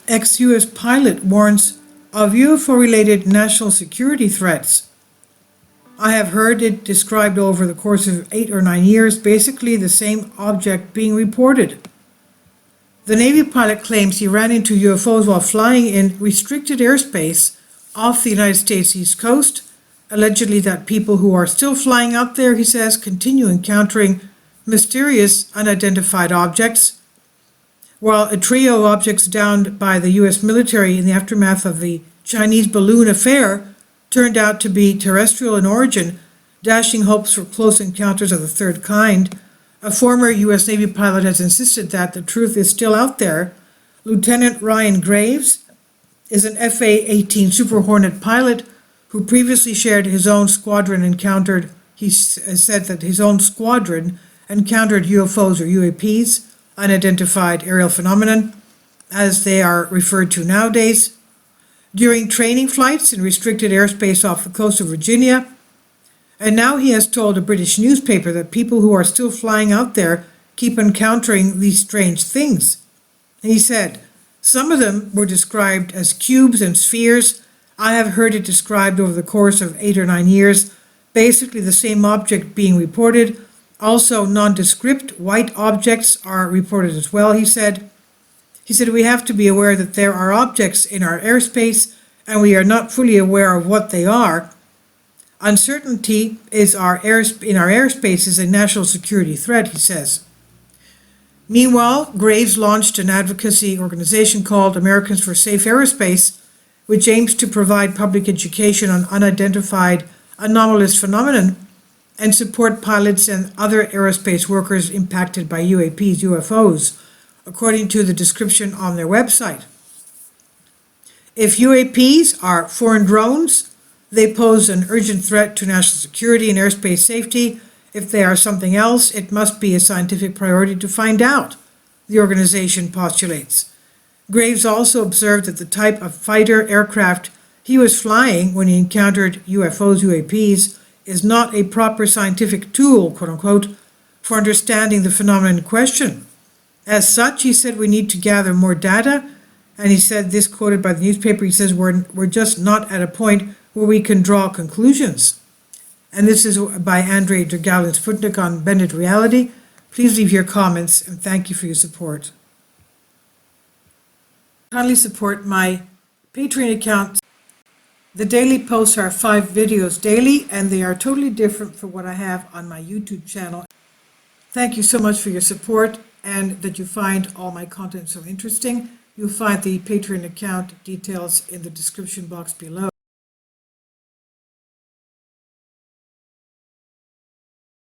Ex-U.S. pilot warns of UFO-related national security threats. I have heard it described over the course of 8 or 9 years, basically the same object being reported. The Navy pilot claims he ran into UFOs while flying in restricted airspace off the United States East Coast. Allegedly that people who are still flying out there, he says, continue encountering mysterious unidentified objects. While a trio of objects downed by the U.S. military in the aftermath of the Chinese balloon affair turned out to be terrestrial in origin, dashing hopes for close encounters of the third kind, a former U.S. Navy pilot has insisted that the truth is still out there. Lieutenant Ryan Graves is an FA-18 Super Hornet pilot who previously shared his own squadron encountered, he said that his own squadron encountered UFOs or UAPs, unidentified aerial phenomenon, as they are referred to nowadays, during training flights in restricted airspace off the coast of Virginia. And now he has told a British newspaper that people who are still flying out there keep encountering these strange things. And he said, some of them were described as cubes and spheres. I have heard it described over the course of 8 or 9 years, basically the same object being reported. Also, nondescript white objects are reported as well, he said. He said, we have to be aware that there are objects in our airspace and we are not fully aware of what they are. Uncertainty in our airspace is a national security threat, he says. Meanwhile, Graves launched an advocacy organization called Americans for Safe Aerospace, which aims to provide public education on unidentified anomalous phenomenon and support pilots and other aerospace workers impacted by UAPs, UFOs, according to the description on their website. If UAPs are foreign drones, they pose an urgent threat to national security and airspace safety. If they are something else, it must be a scientific priority to find out, the organization postulates. Graves also observed that the type of fighter aircraft he was flying when he encountered UFOs, UAPs, is not a proper scientific tool, quote unquote, for understanding the phenomenon in question. As such, he said, we need to gather more data. And he said, this quoted by the newspaper, he says, we're just not at a point where we can draw conclusions. And this is by Andrei Dragalian Sputnik on Bended Reality. Please leave your comments and thank you for your support. Kindly support my Patreon account. The daily posts are 5 videos daily and they are totally different from what I have on my YouTube channel. Thank you so much for your support and that you find all my content so interesting. You'll find the Patreon account details in the description box below.